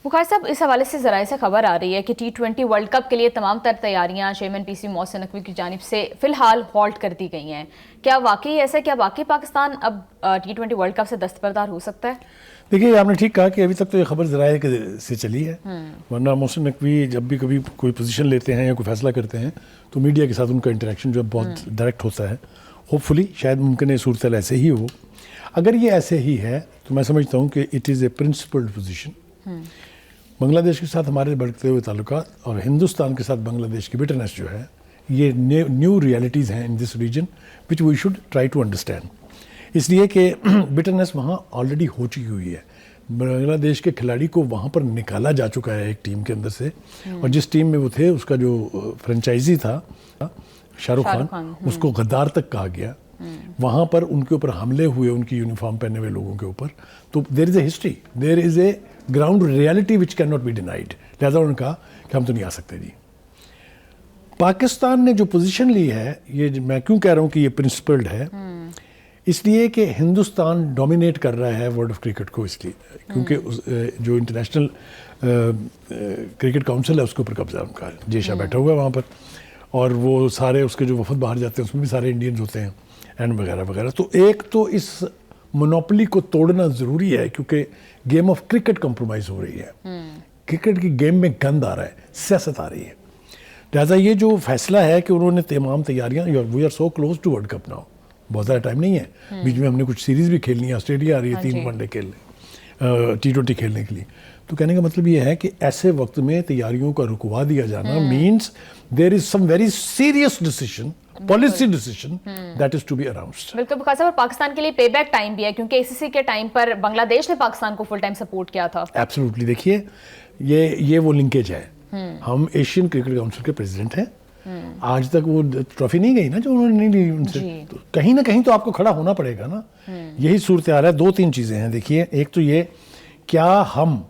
बुखार साहब, इस हवाले से ज़राए से खबर आ रही है कि T20 वर्ल्ड कप के लिए तमाम तर तैयारियां चेयरमैन पीसी मोहसिन नकवी की जानिब से फ़िलहाल हॉल्ट कर दी गई हैं। क्या वाकई ऐसा, क्या वाकई पाकिस्तान अब T20 वर्ल्ड कप से दस्तबरदार हो सकता है? देखिए, आपने ठीक कहा कि अभी तक तो ये खबर ज़राए से चली है, वरना मोहसिन नकवी जब भी कभी कोई पोजीशन लेते हैं या कोई फैसला करते हैं तो मीडिया के साथ उनका इंटरेक्शन जो है बहुत डायरेक्ट होता है। होपफुली शायद मुमकिन है सूरत ऐसे ही हो। अगर ये ऐसे ही है तो मैं समझता हूँ कि it is a principled position. Bangladesh के साथ हमारे बढ़ते हुए ताल्लुकात और हिंदुस्तान के साथ बांग्लादेश की बिटरनेस जो है, ये न्यू रियलिटीज़ हैं in this region which we should try to understand. इसलिए कि बिटरनेस वहाँ ऑलरेडी हो चुकी हुई है। बांग्लादेश के खिलाड़ी को वहाँ पर निकाला जा चुका है एक टीम के अंदर से, और जिस टीम में वो थे उसका जो फ्रेंचाइजी था शाहरुख खान, उसको गद्दार तक कहा गया। वहाँ पर उनके ऊपर हमले हुए उनकी यूनिफॉर्म पहने हुए लोगों के ऊपर। तो there is a history, there is a ground reality which can not be denied. लिहाजा उन्होंने कहा कि हम तो नहीं आ सकते जी। पाकिस्तान ने जो पोजीशन ली है, ये मैं क्यों कह रहा हूँ कि ये प्रिंसिपल्ड है, इसलिए कि हिंदुस्तान डोमिनेट कर रहा है वर्ल्ड ऑफ क्रिकेट को, इसलिए क्योंकि जो इंटरनेशनल क्रिकेट काउंसिल है उसके ऊपर कब्जा उनका है। जेशा बैठा हुआ है वहाँ पर, और वो सारे उसके जो वफद बाहर जाते हैं उसमें भी सारे इंडियंस होते हैं एंड वगैरह वगैरह। तो एक तो इस मोनोपोली को तोड़ना ज़रूरी है, क्योंकि गेम ऑफ क्रिकेट कंप्रोमाइज़ हो रही है। क्रिकेट की गेम में गंद आ रहा है, सियासत आ रही है। लिहाजा ये जो फैसला है कि उन्होंने तमाम तैयारियां, we are so close to World Cup now, बहुत ज़्यादा टाइम नहीं है, बीच में हमने कुछ सीरीज़ भी खेलनी है। ऑस्ट्रेलिया आ रही है 3 वनडे खेलने, T20 खेलने के लिए। तो कहने का मतलब ये है कि ऐसे वक्त में तैयारियों का रुकवा दिया जाना means there is some very serious decision, policy decision that is to be announced. बिल्कुल बुखार साहब, और पाकिस्तान के लिए पे बैक टाइम भी है, क्योंकि ACC के टाइम पर बांग्लादेश ने पाकिस्तान को फुल टाइम सपोर्ट किया था। एब्सोल्युटली। देखिए, ये वो लिंकेज है। हम एशियन क्रिकेट काउंसिल के प्रेसिडेंट हैं। आज तक वो ट्रॉफी नहीं गई ना जो उन्होंने नहीं ली उनसे, तो कहीं ना कहीं तो आपको खड़ा होना पड़ेगा ना। यही सूरत हाल है। 2-3 चीजें हैं। देखिए, एक तो ये, क्या हम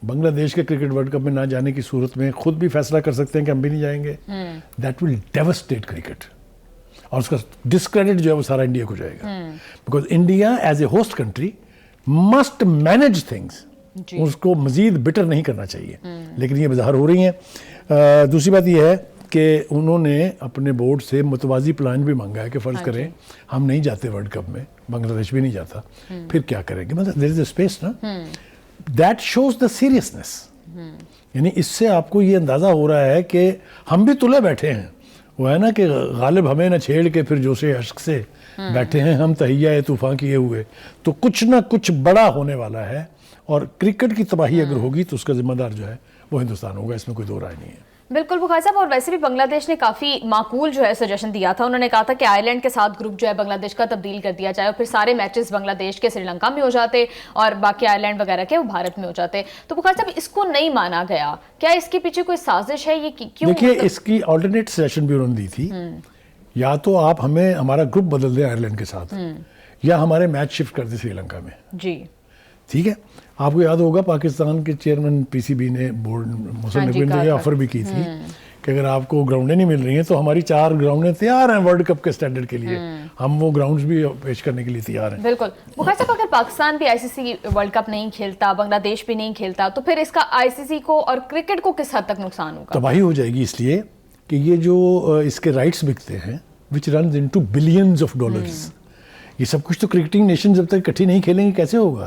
बांग्लादेश के क्रिकेट वर्ल्ड कप में ना जाने की सूरत में खुद भी फैसला कर सकते हैं कि हम भी नहीं जाएंगे? दैट विल डेवस्टेट क्रिकेट, और उसका डिस्क्रेडिट जो है वो सारा इंडिया को जाएगा। Because India as a host country must manage things, उसको मजीद बिटर नहीं करना चाहिए, लेकिन ये बाहर हो रही हैं। दूसरी बात यह है कि उन्होंने अपने बोर्ड से मुतवाजी प्लान भी मांगा है कि फ़र्ज़ करें हम नहीं जाते वर्ल्ड कप में, बांग्लादेश भी नहीं जाता, फिर क्या करेंगे? मतलब देयर इज़ अ स्पेस ना, दैट शोज द सीरियसनेस। यानी इससे आपको ये अंदाज़ा हो रहा है कि हम भी तुले बैठे हैं। वो है ना कि गालिब हमें न छेड़ के फिर जोशे अश्क से बैठे हैं हम तहिया तूफ़ान किए हुए। तो कुछ ना कुछ बड़ा होने वाला है, और क्रिकेट की तबाही अगर होगी तो उसका जिम्मेदार जो है वो हिंदुस्तान होगा, इसमें कोई दो राय नहीं है। बिल्कुल बुखार साहब, और वैसे भी बांग्लादेश ने काफ़ी माकूल जो है सजेशन दिया था। उन्होंने कहा था कि आयरलैंड के साथ ग्रुप जो है बांग्लादेश का तब्दील कर दिया जाए, और फिर सारे मैचेस बांग्लादेश के श्रीलंका में हो जाते और बाकी आयरलैंड वगैरह के वो भारत में हो जाते। तो बुखार साहब, इसको नहीं माना गया, क्या इसके पीछे कोई साजिश है? ये क्यों? देखिए, इसकी ऑल्टरनेट सेशन भी उन्होंने दी थी। या तो आप हमें हमारा ग्रुप बदल दें आयरलैंड के साथ, या हमारे मैच शिफ्ट कर दें श्रीलंका में जी। ठीक है, आपको याद होगा पाकिस्तान के चेयरमैन PCB ने बोर्ड मोहसिन नकवी ने ये ऑफर भी की थी कि अगर आपको ग्राउंडें नहीं मिल रही हैं तो हमारी 4 ग्राउंडें तैयार हैं वर्ल्ड कप के स्टैंडर्ड के लिए, हम वो ग्राउंड्स भी पेश करने के लिए तैयार हैं। बिल्कुल बुखार साहब, अगर पाकिस्तान भी ICC वर्ल्ड कप नहीं खेलता, बांग्लादेश भी नहीं खेलता, तो फिर इसका ICC को और क्रिकेट को किस हद तक नुकसान होगा? तबाही हो जाएगी, इसलिए कि ये जो इसके राइट्स बिकते हैं विच run into billions of dollars, ये सब कुछ तो क्रिकेटिंग नेशन जब तक इकट्ठी नहीं खेलेंगे कैसे होगा?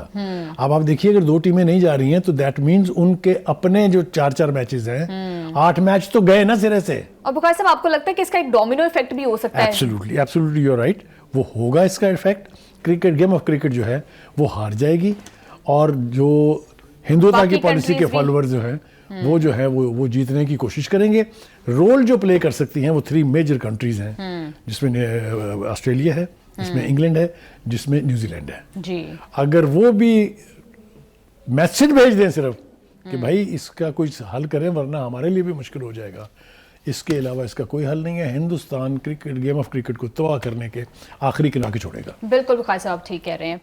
अब आप देखिए, अगर 2 टीमें नहीं जा रही हैं तो दैट मीन्स उनके अपने जो 4-4 मैचेस हैं, 8 मैच तो गए ना सिरे से। और बुखार साहब, आपको लगता है कि इसका एक डोमिनो इफेक्ट भी हो सकता है? Absolutely, absolutely you are right, वो होगा इसका effect. Cricket, game of cricket जो है वो हार जाएगी, और जो हिंदुत्व की पॉलिसी के फॉलोअर्स जो हैं वो जो है वो जीतने की कोशिश करेंगे। रोल जो प्ले कर सकती हैं वो 3 मेजर कंट्रीज हैं, जिसमें ऑस्ट्रेलिया है, जिसमें इंग्लैंड है, जिसमें न्यूजीलैंड है जी। अगर वो भी मैसेज भेज दें सिर्फ कि भाई इसका कोई हल करें, वरना हमारे लिए भी मुश्किल हो जाएगा, इसके अलावा इसका कोई हल नहीं है। Hindustan cricket, game of cricket को तबाह करने के आखिरी किनारे छोड़ेगा। बिल्कुल बुखार साहब, ठीक कह रहे हैं।